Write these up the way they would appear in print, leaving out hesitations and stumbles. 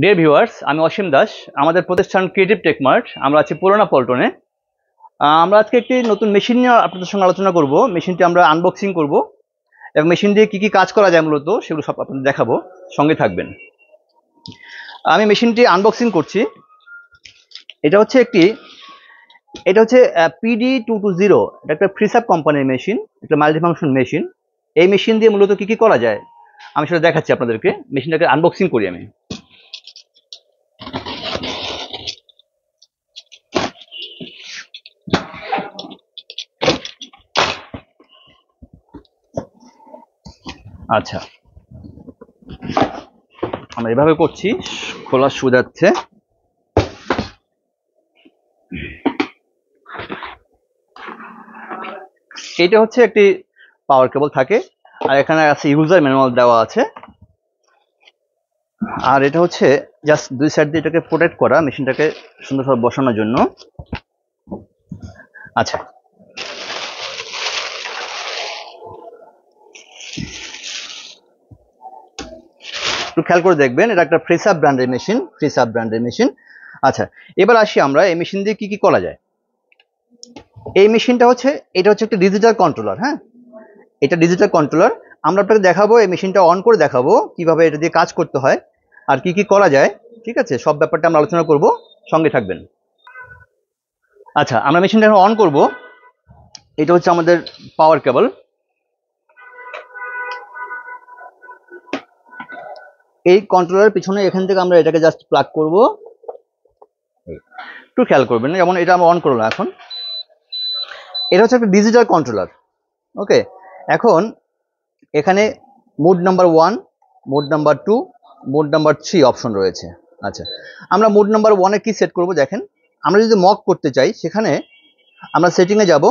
Dear viewers, আমি অসীম দাস। আমাদের প্রতিষ্ঠান ক্রিয়েটিভ টেক মার্ট। আমরা আছি পুরানা পল্টনে। আমরা আজকে একটি নতুন মেশিন নিয়ে আপনাদের সঙ্গে আলোচনা করব। মেশিনটি আমরা আনবক্সিং করব এবং মেশিন দিয়ে কি কি কাজ করা যায় মূলত সেগুলো সব আপনাদের দেখাবো। সঙ্গে থাকবেন। আমি মেশিনটি আনবক্সিং করছি। এটা হচ্ছে PD220। এটা একটা ফ্রিসাপ কোম্পানির মেশিন, একটা মাল্টিফাংশন মেশিন। এই মেশিন দিয়ে মূলত কি কি করা যায় আমি সেটা দেখাচ্ছি আপনাদেরকে। মেশিনটাকে আনবক্সিং করি আমি। আচ্ছা, আমরা এভাবে করছি, খোলার সুবিধার্থে। এটা হচ্ছে একটি পাওয়ার কেবল থাকে, আর এখানে আছে ইউজার ম্যানুয়াল দেওয়া আছে। আর এটা হচ্ছে জাস্ট দুই সাইড দিয়ে এটাকে প্রোটেক্ট করা, মেশিনটাকে সুন্দরভাবে বসানোর জন্য। আচ্ছা, একটু খেয়াল করে দেখবেন, এটা একটা ফ্রিসাপ ব্র্যান্ডের মেশিন। আচ্ছা, এবার আসি আমরা এই মেশিন দিয়ে কি কি করা যায়। এই মেশিনটা হচ্ছে, এটা হচ্ছে একটা ডিজিটাল কন্ট্রোলার। হ্যাঁ, এটা ডিজিটাল কন্ট্রোলার। আমরা আপনাকে দেখাবো, এই মেশিনটা অন করে দেখাবো কিভাবে এটা দিয়ে কাজ করতে হয় আর কি কি করা যায়। ঠিক আছে, সব ব্যাপারটা আমরা আলোচনা করব, সঙ্গে থাকবেন। আচ্ছা, আমরা মেশিনটা অন করব। এটা হচ্ছে আমাদের পাওয়ার কেবল। এই কন্ট্রোলারের পিছনে এখান থেকে আমরা এটাকে জাস্ট প্লাগ করব। একটু খেয়াল করবেন, যেমন এটা আমরা অন করলাম। এখন এটা হচ্ছে একটা ডিজিটাল কন্ট্রোলার। ওকে, এখন এখানে mode number 1, mode number 2, mode number 3 option রয়েছে। আচ্ছা, আমরা মোড নাম্বার 1-এ কি সেট করব দেখেন। আমরা যদি মক করতে চাই, সেখানে আমরা সেটিংয়ে যাব,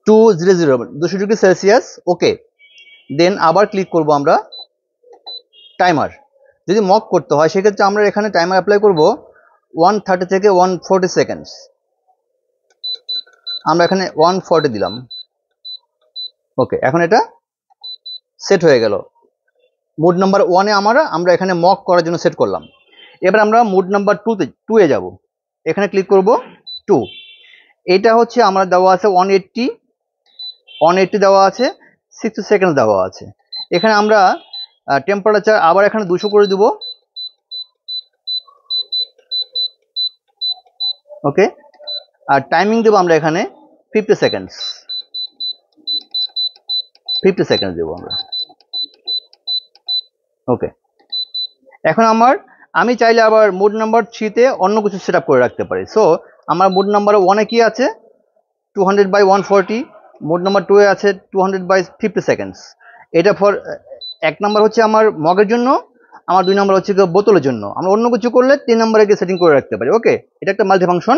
200 ডিগ্রি সেলসিয়াস। ওকে, দেন আবার ক্লিক করব আমরা টাইমার। যদি মক করতে হয় সেক্ষেত্রে আমরা এখানে টাইমার অ্যাপ্লাই করব 130 থেকে 140 সেকেন্ডস। আমরা এখানে 140 দিলাম। ওকে, এখন এটা সেট হয়ে গেল। মোড নাম্বার 1-এ আমরা এখানে মক করার জন্য সেট করলাম। এবার আমরা মোড নাম্বার 2-এ যাব। এখানে ক্লিক করব 2। এটা হচ্ছে আমরা দেওয়া আছে 180 দেওয়া আছে, 60 সেকেন্ড দেওয়া আছে। এখানে আমরা টেম্পারেচার আবার এখানে 200 করে দেব। ওকে, আর টাইমিং দেবো আমরা এখানে 50 সেকেন্ডস। 50 সেকেন্ড দেবো আমরা। ওকে, এখন আমি চাইলে আবার মোড নাম্বার 3-তে অন্য কিছু সেট করে রাখতে পারি। সো আমার মোড নাম্বার 1-এ কি আছে, 200/140। মোড নাম্বার 2-এ আছে 200/50 সেকেন্ডস। এটা ফর 1 নাম্বার হচ্ছে আমার মগের জন্য, আমার 2 নাম্বার হচ্ছে বোতলের জন্য। আমরা অন্য কিছু করলে 3 নাম্বারে গিয়ে সেটিং করে রাখতে পারি। ওকে, এটা একটা মাল্টিফাংশন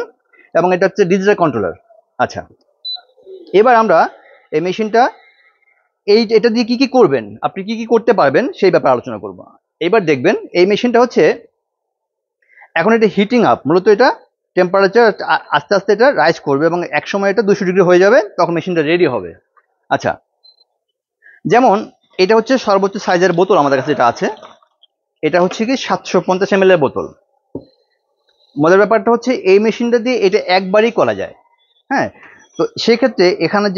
এবং এটা হচ্ছে ডিজিটাল কন্ট্রোলার। আচ্ছা, এবার আমরা এই মেশিনটা, এটা দিয়ে কি কি করবেন, আপনি কি কি করতে পারবেন সেই ব্যাপারে আলোচনা করব। এবার দেখবেন, এই মেশিনটা হচ্ছে এখন এটা হিটিং আপ। মূলত এটা টেম্পারেচার আস্তে আস্তে এটা রাইজ করবে এবং এক সময় এটা 200 ডিগ্রি হয়ে যাবে, তখন মেশিনটা রেডি হবে। আচ্ছা, যেমন এটা হচ্ছে সর্বোচ্চ সাইজের বোতল আমাদের কাছে এটা আছে। এটা হচ্ছে কি 750 ml এর বোতল। মজার ব্যাপারটা হচ্ছে এই মেশিনটা দিয়ে এটা একবারই করা যায়। হ্যাঁ, তো সেক্ষেত্রে এখানে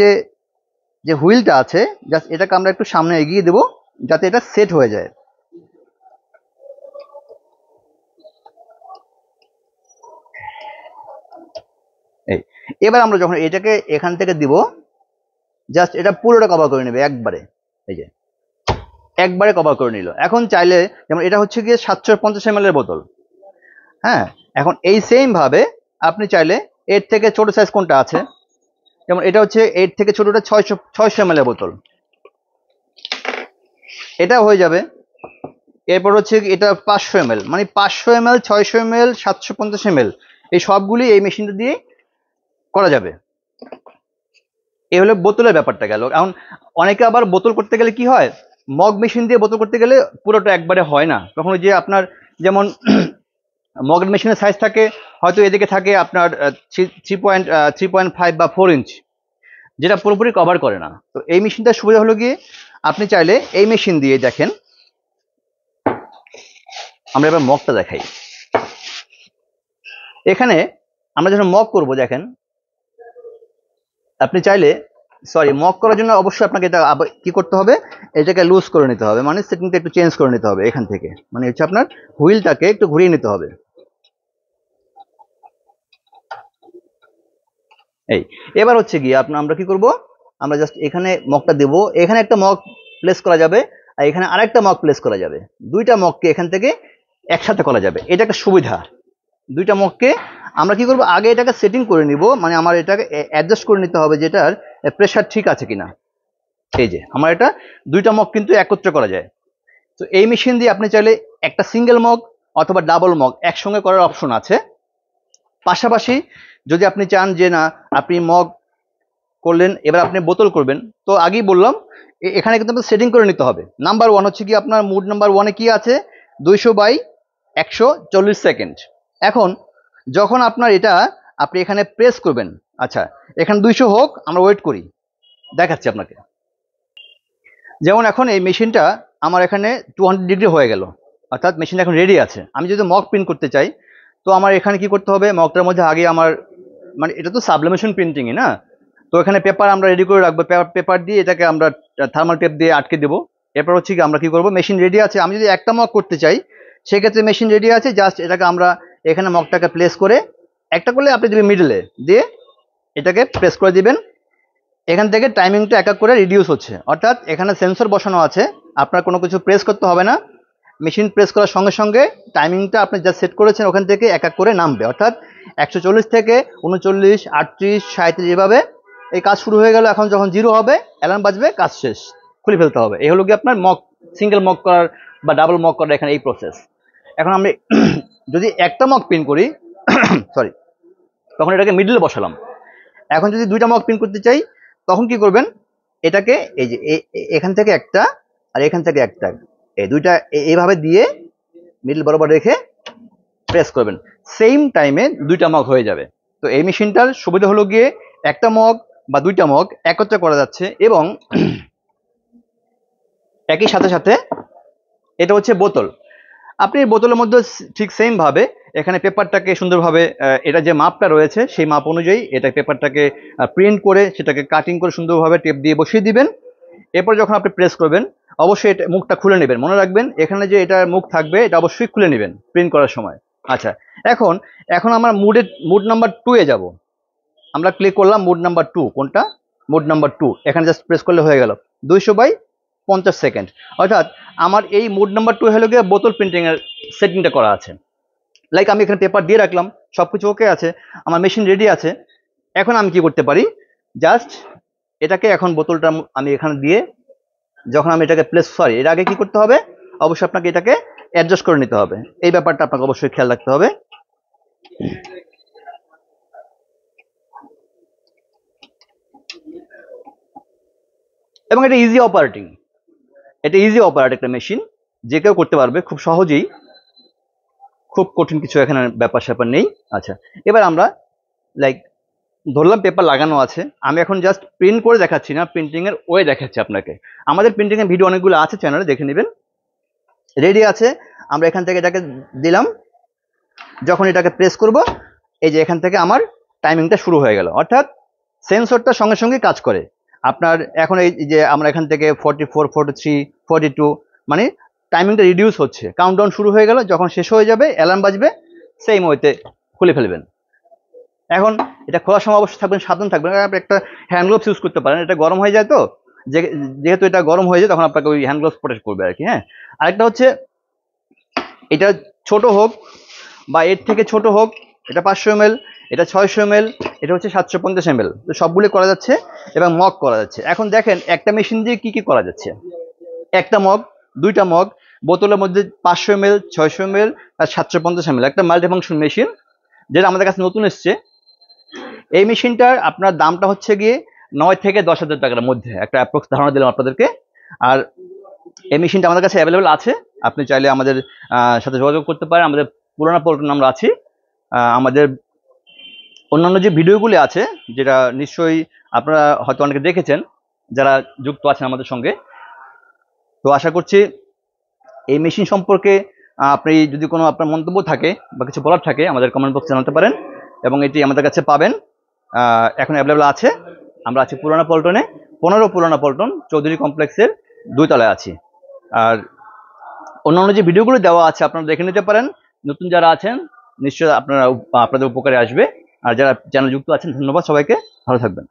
যে হুইলটা আছে, জাস্ট এটাকে আমরা একটু সামনে এগিয়ে দেব যাতে এটা সেট হয়ে যায়। এবার আমরা যখন এটাকে এখান থেকে দিব, জাস্ট এটা পুরোটা কভার করে নেবে একবারে। এই যে একবারে কভার করে নিল। এখন চাইলে, যেমন এটা হচ্ছে গিয়ে 750 ml এর বোতল। হ্যাঁ, এখন এই সেম ভাবে আপনি চাইলে এর থেকে ছোট সাইজ কোনটা আছে, যেমন এটা হচ্ছে এর থেকে ছোটটা 600 ml এর বোতল, এটা হয়ে যাবে। এরপর হচ্ছে এটা 500 ml, মানে 500 ml, 600 ml, 750 ml, এই সবগুলি এই মেশিনটা দিয়ে করা যাবে। এই হলো বোতলের ব্যাপারটা গেল। এখন অনেকে আবার বোতল করতে গেলে কি হয়, মগ মেশিন দিয়ে বোতল করতে গেলে পুরোটা একবারে হয় না। তখন যে আপনার যেমন মগের মেশিনের সাইজ থাকে, হয়তো এদিকে থাকে আপনার 3.5 বা 4 ইঞ্চ, যেটা পুরোপুরি কভার করে না। তো এই মেশিনটার সুবিধা হলো গিয়ে, আপনি চাইলে এই মেশিন দিয়ে দেখেন, আমরা এবার মগটা দেখাই। এখানে আমরা যখন মগ করব, দেখেন আপনি চাইলে মক করার জন্য অবশ্যই আপনাকে এটা কি করতে হবে, এটাকে লুজ করে নিতে হবে, মানে সেটিংটা একটু চেঞ্জ করে নিতে হবে এখান থেকে, মানে হচ্ছে আপনার হুইলটাকে একটু ঘুরিয়ে নিতে হবে। এই এবার হচ্ছে গিয়ে আমরা কি করব, আমরা জাস্ট এখানে মকটা দেব, এখানে একটা মক প্লেস করা যাবে আর এখানে আরেকটা মক প্লেস করা যাবে, দুইটা মককে এখান থেকে একসাথে করা যাবে, এটা একটা সুবিধা। দুইটা মককে আমরা কি করব, আগে এটাকে সেটিং করে নিব, মানে আমার এটাকে অ্যাডজাস্ট করে নিতে হবে যেটার প্রেশার ঠিক আছে কিনা। এই যে আমার এটা দুইটা মগ কিন্তু একত্রে করা যায়। তো এই মেশিন দিয়ে আপনি চাইলে একটা সিঙ্গেল মগ অথবা ডাবল মগ একসঙ্গে করার অপশন আছে। পাশাপাশি যদি আপনি চান যে না আপনি মগ করলেন, এবার আপনি বোতল করবেন, তো আগেই বললাম এখানে কিন্তু আপনার সেটিং করে নিতে হবে। নাম্বার ওয়ান হচ্ছে কি, আপনার মুড নাম্বার ওয়ানে কি আছে, 200/140 সেকেন্ড। এখন যখন আপনার এটা আপনি এখানে প্রেস করবেন, আচ্ছা এখানে 200 হোক, আমরা ওয়েট করি, দেখাচ্ছি আপনাকে। যেমন এখন এই মেশিনটা আমার এখানে 200 ডিগ্রি হয়ে গেল, অর্থাৎ মেশিনটা এখন রেডি আছে। আমি যদি মগ প্রিন্ট করতে চাই, তো আমার এখানে কি করতে হবে, মগটার মধ্যে আগে আমার মানে এটা তো সাবলিমেশন প্রিন্টিংই না, তো এখানে পেপার আমরা রেডি করে রাখবো, পেপার দিয়ে এটাকে আমরা থার্মাল টেপ দিয়ে আটকে দেবো। এরপর হচ্ছে কি আমরা কি করবো, মেশিন রেডি আছে, আমি যদি একটা মগ করতে চাই সেক্ষেত্রে মেশিন রেডি আছে, জাস্ট এটাকে আমরা এখানে মগটাকে প্লেস করে, একটা করলে আপনি দিবেন মিডলে দিয়ে এটাকে প্রেস করে দিবেন, এখান থেকে টাইমিংটা এক এক করে রিডিউস হচ্ছে, অর্থাৎ এখানে সেন্সর বসানো আছে, আপনার কোনো কিছু প্রেস করতে হবে না, মেশিন প্রেস করার সঙ্গে সঙ্গে টাইমিংটা আপনি যা সেট করেছেন ওখান থেকে এক এক করে নামবে, অর্থাৎ 140 থেকে 39, 38, 37 এভাবে এই কাজ শুরু হয়ে গেল। এখন যখন 0 হবে অ্যালার্ম বাজবে, কাজ শেষ, খুলে ফেলতে হবে। এই হলো কি আপনার মক, সিঙ্গেল মক করার বা ডাবল মক করার এখানে এই প্রসেস। এখন আমি যদি একটা মক প্রিন্ট করি সরি, তখন এটাকে মিডলে বসালাম। এখন যদি দুইটা মক প্রিন্ট করতে চাই, তখন কি করবেন, এটাকে এই যে এখান থেকে একটা আর এখান থেকে একটা, এই দুইটা এইভাবে দিয়ে মিডল বরাবর রেখে প্রেস করবেন, সেম টাইমে দুইটা মগ হয়ে যাবে। তো এই মেশিনটার সুবিধা হলো গিয়ে একটা মগ বা দুইটা মগ একত্রে করা যাচ্ছে, এবং একই সাথে সাথে এটা হচ্ছে বোতল। আপনি বোতলের মধ্যে ঠিক সেম ভাবে এখানে পেপারটাকে সুন্দরভাবে এটা যে মাপটা রয়েছে সেই মাপ অনুযায়ী এটা পেপারটাকে প্রিন্ট করে সেটাকে কাটিং করে সুন্দরভাবে টেপ দিয়ে বসিয়ে দিবেন। এরপর যখন আপনি প্রেস করবেন অবশ্যই এটা মুখটা খুলে নেবেন, মনে রাখবেন এখানে যে এটা মুখ থাকবে এটা অবশ্যই খুলে নেবেন প্রিন্ট করার সময়। আচ্ছা, এখন এখন আমরা মুড নাম্বার 2 এ যাব। আমরা ক্লিক করলাম মুড নাম্বার 2, কোনটা, মুড নাম্বার 2, এখানে জাস্ট প্রেস করলে হয়ে গেল 200/50 সেকেন্ড। অর্থাৎ আমার এই মুড নাম্বার 2 হলো গিয়ে বোতল প্রিন্টিং এর সেটিংটা করা আছে। লাইক আমি এখানে পেপার দিয়ে রাখলাম, সবকিছু ওকে আছে, আমার মেশিন রেডি আছে। এখন আমি কি করতে পারি, জাস্ট এটাকে এখন বোতলটা আমি এখানে দিয়ে যখন আমি এটাকে এর আগে কি করতে হবে, অবশ্যই আপনাকে এটাকে অ্যাডজাস্ট করে নিতে হবে, এই ব্যাপারটা আপনাকে অবশ্যই খেয়াল রাখতে হবে। এবং এটা ইজি অপারেটিং, এটা ইজি অপারেট একটা মেশিন, যে কেউ করতে পারবে খুব সহজেই, খুব কঠিন কিছু এখানে ব্যাপার স্যাপার নেই। আচ্ছা, এবার আমরা লাইক ধরলাম পেপার লাগানো আছে, আমি এখন জাস্ট প্রিন্ট করে দেখাচ্ছি না, প্রিন্টিং এর ওয়ে দেখাচ্ছি আপনাকে। আমাদের প্রিন্টিং এর ভিডিও অনেকগুলো আছে চ্যানেলে, দেখে নেবেন। রেডি আছে, আমরা এখান থেকে এটাকে দিলাম, যখন এটাকে প্রেস করব এই যে এখান থেকে আমার টাইমিংটা শুরু হয়ে গেল, অর্থাৎ সেন্সরটা সঙ্গে সঙ্গে কাজ করে। আপনার এখন এই যে আমরা এখান থেকে 44, 43, 42 মানে টাইমিংটা রিডিউস হচ্ছে, কাউন্টডাউন শুরু হয়ে গেল, যখন শেষ হয়ে যাবে অ্যালার্ম বাজবে, সেই ওয়েতে খুলে ফেলবেন। এখন এটা খোলার সময় অবশ্যই থাকবেন, সাবধান থাকবেন, আপনি একটা হ্যান্ড গ্লোভস ইউজ করতে পারেন, এটা গরম হয়ে যায়, তো যেহেতু এটা গরম হয়ে যায় তখন আপনাকে ওই হ্যান্ড গ্লোভস প্রোটেক্ট করবে আর কি। হ্যাঁ, আরেকটা হচ্ছে এটা ছোট হোক বা এর থেকে ছোট হোক, এটা 500 ml, এটা 600 ml, এটা হচ্ছে 750 ml, তো সবগুলো করা যাচ্ছে এবং মগ করা যাচ্ছে। এখন দেখেন একটা মেশিন দিয়ে কি কি করা যাচ্ছে, একটা মগ, দুইটা মগ, বোতলের মধ্যে 500 ml, 600 ml আর 750 ml, একটা মাল্টিফাংশন মেশিন যেটা আমাদের কাছে নতুন এসছে। এই মেশিনটার আপনার দামটা হচ্ছে গিয়ে 9 থেকে 10,000 টাকার মধ্যে, একটা অ্যাপ্রক্স ধারণা দিলাম আপনাদেরকে। আর এই মেশিনটা আমাদের কাছে অ্যাভেলেবেল আছে, আপনি চাইলে আমাদের সাথে যোগাযোগ করতে পারেন, আমাদের পুরোনো পোর্টাল আমরা আছি। আমাদের অন্যান্য যে ভিডিওগুলি আছে যেটা নিশ্চয়ই আপনারা হয়তো অনেকে দেখেছেন যারা যুক্ত আছেন আমাদের সঙ্গে, তো আশা করছি এই মেশিন সম্পর্কে আপনি যদি কোনো আপনার মন্তব্য থাকে বা কিছু বলার থাকে আমাদের কমেন্ট বক্সে জানাতে পারেন, এবং এটি আমাদের কাছে পাবেন। এখন অ্যাভেলেবল আছে। আমরা আছি পুরানা পল্টনে, 15 পুরানা পল্টন, চৌধুরী কমপ্লেক্সের 2 তলায় আছি। আর অন্যান্য যে ভিডিওগুলো দেওয়া আছে আপনারা দেখে নিতে পারেন। নতুন যারা আছেন নিশ্চয়ই আপনাদের উপকারে আসবে। আর যারা চ্যানেল যুক্ত আছেন ধন্যবাদ সবাইকে, ভালো থাকবেন।